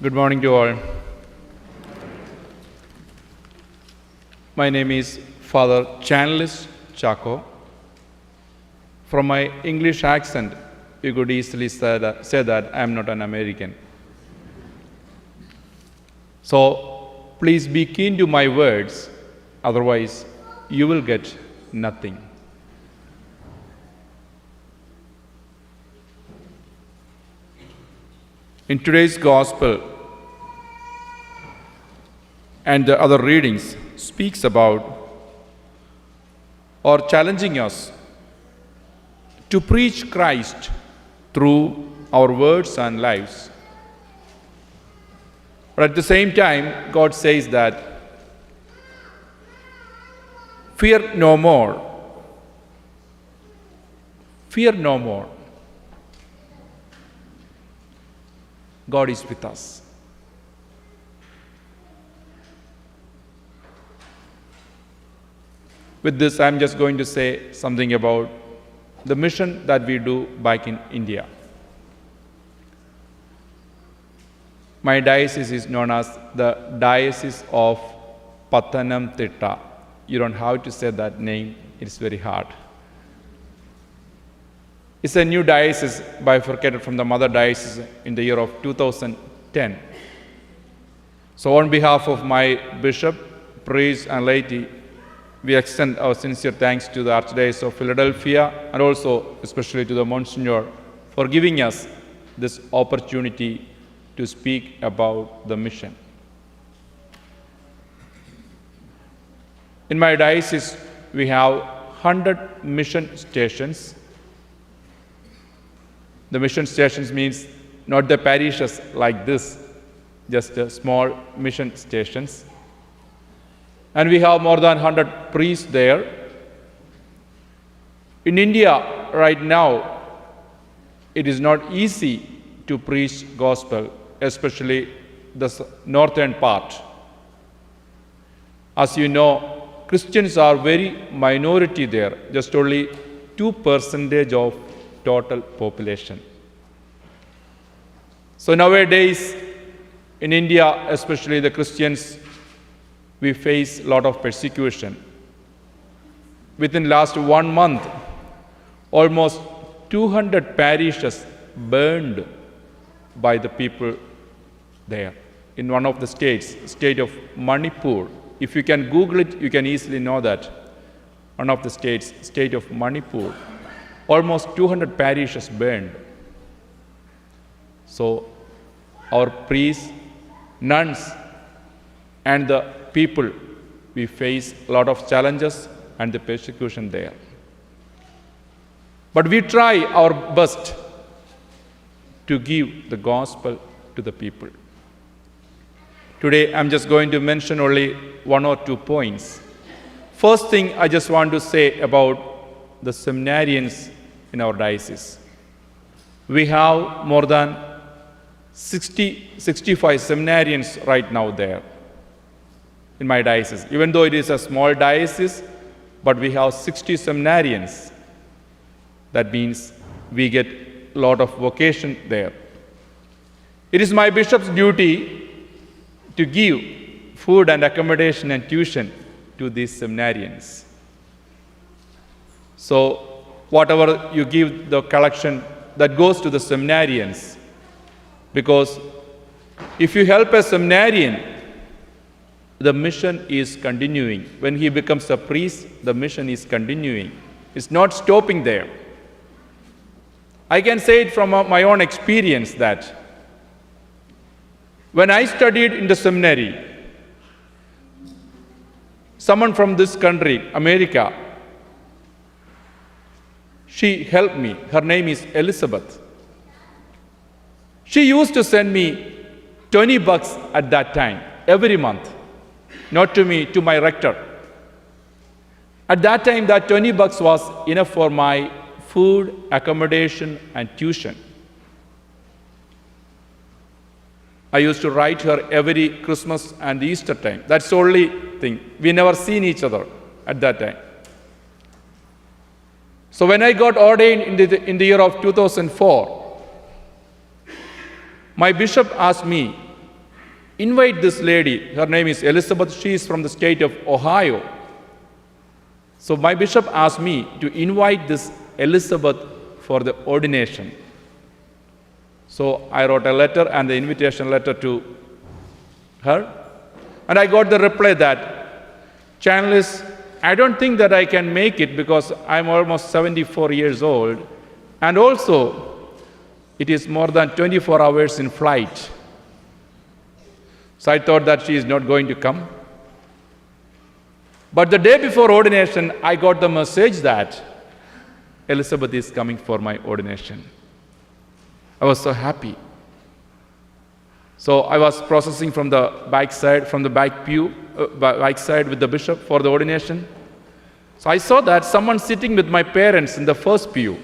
Good morning to all. My name is Father Chanlis Chacko. From my English accent, you could easily say that I am not an American. So please be keen to my words, otherwise you will get nothing. In today's Gospel and the other readings speaks about or challenging us to preach Christ through our words and lives. But at the same time, God says that fear no more. Fear no more. God is with us. With this, I'm just going to say something about the mission that we do back in India. My diocese is known as the Diocese of Pathanamthitta. You don't have to say that name, it's very hard. It's a new diocese bifurcated from the mother diocese in the year of 2010. So on behalf of my bishop, priest and laity, we extend our sincere thanks to the Archdiocese of Philadelphia and also especially to the Monsignor for giving us this opportunity to speak about the mission. In my diocese, we have 100 mission stations. The mission stations means not the parishes like this, just small mission stations. And we have more than 100 priests there. In India right now, it is not easy to preach gospel, especially the northern part. As you know, Christians are very minority there, just only 2% of total population. So nowadays, in India, especially the Christians, we face a lot of persecution. Within last 1 month, almost 200 parishes burned by the people there. In one of the states, state of Manipur. If you can Google it, you can easily know that. One of the states, state of Manipur. Almost 200 parishes burned. So our priests, nuns, and the people, we face a lot of challenges and the persecution there. But we try our best to give the gospel to the people. Today, I'm just going to mention only 1 or 2 points. First thing I just want to say about the seminarians in our diocese. We have more than 65 seminarians right now there in my diocese. Even though it is a small diocese, but we have 60 seminarians. That means we get a lot of vocation there. It is my bishop's duty to give food and accommodation and tuition to these seminarians. So whatever you give the collection, that goes to the seminarians. Because if you help a seminarian, the mission is continuing. When he becomes a priest, the mission is continuing. It's not stopping there. I can say it from my own experience that when I studied in the seminary, someone from this country, America, she helped me. Her name is Elizabeth. She used to send me $20 at that time, every month. Not to me, to my rector. At that time, that $20 was enough for my food, accommodation, and tuition. I used to write her every Christmas and Easter time. That's the only thing. We never seen each other at that time. So when I got ordained in the year of 2004, my bishop asked me invite this lady. Her name is Elizabeth. She is from the state of Ohio. So my bishop asked me to invite this Elizabeth for the ordination. So I wrote a letter and the invitation letter to her. And I got the reply that, Chanlis, I don't think that I can make it because I'm almost 74 years old. And also, it is more than 24 hours in flight. So I thought that she is not going to come. But the day before ordination, I got the message that Elizabeth is coming for my ordination. I was so happy. So I was processing from the back side, from the back pew, back side with the bishop for the ordination. So I saw that someone sitting with my parents in the first pew.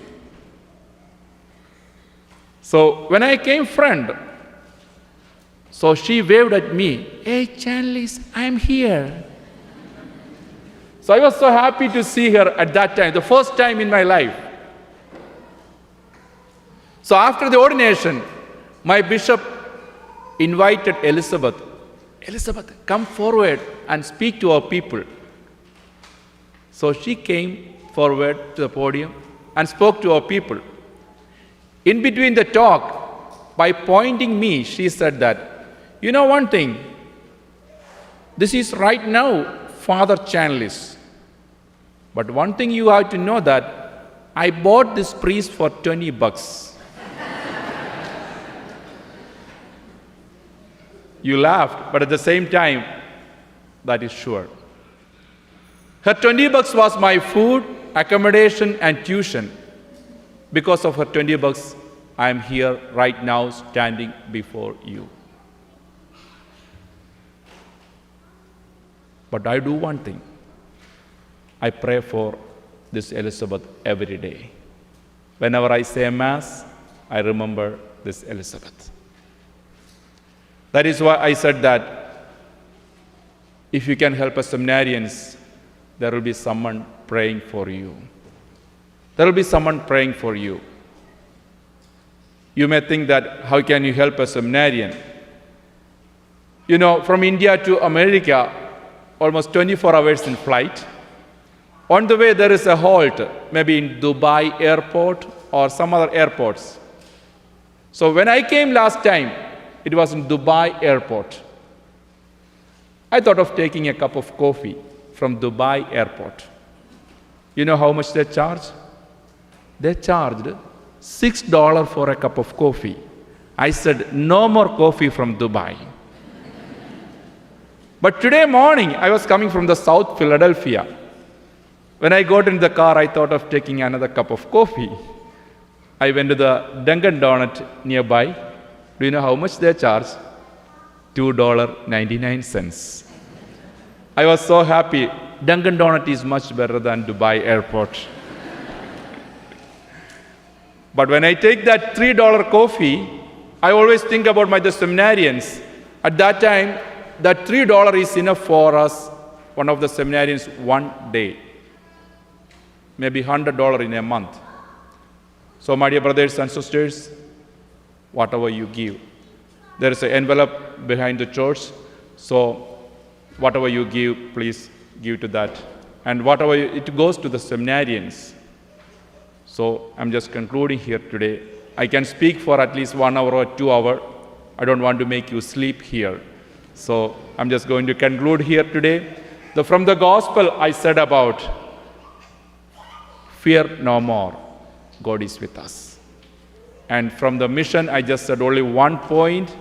So when I came front, so she waved at me, "Hey Chanlis, I'm here." So I was so happy to see her at that time, the first time in my life. So after the ordination, my bishop invited Elizabeth, "Elizabeth, come forward and speak to our people." So she came forward to the podium and spoke to our people. In between the talk, by pointing me, she said that, "You know one thing, this is right now Father Chanlis. But one thing you have to know that I bought this priest for $20. You laughed, but at the same time, that is sure. Her $20 was my food, accommodation, and tuition. Because of her $20, I am here right now standing before you. But I do one thing. I pray for this Elizabeth every day. Whenever I say a Mass, I remember this Elizabeth. That is why I said that if you can help us seminarians, there will be someone praying for you. There will be someone praying for you. You may think that, how can you help a seminarian? You know, from India to America, almost 24 hours in flight. On the way, there is a halt, maybe in Dubai airport or some other airports. So when I came last time, it was in Dubai airport. I thought of taking a cup of coffee from Dubai airport. You know how much they charge? They charged $6 for a cup of coffee. I said, no more coffee from Dubai. But today morning, I was coming from the South Philadelphia. When I got in the car, I thought of taking another cup of coffee. I went to the Dunkin' Donut nearby. Do you know how much they charge? $2.99. I was so happy. Dunkin' Donut is much better than Dubai airport. But when I take that $3 coffee, I always think about the seminarians. At that time, that $3 is enough for us, one of the seminarians, one day. Maybe $100 in a month. So my dear brothers and sisters, whatever you give. There is an envelope behind the church. So whatever you give, please give to that. And whatever it goes to the seminarians. So I'm just concluding here today. I can speak for at least 1 hour or 2 hours. I don't want to make you sleep here. So I'm just going to conclude here today. From the gospel, I said about, fear no more, God is with us. And from the mission, I just said only one point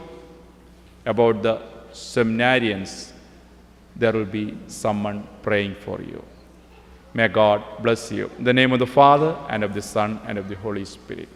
about the seminarians. There will be someone praying for you. May God bless you. In the name of the Father, and of the Son, and of the Holy Spirit.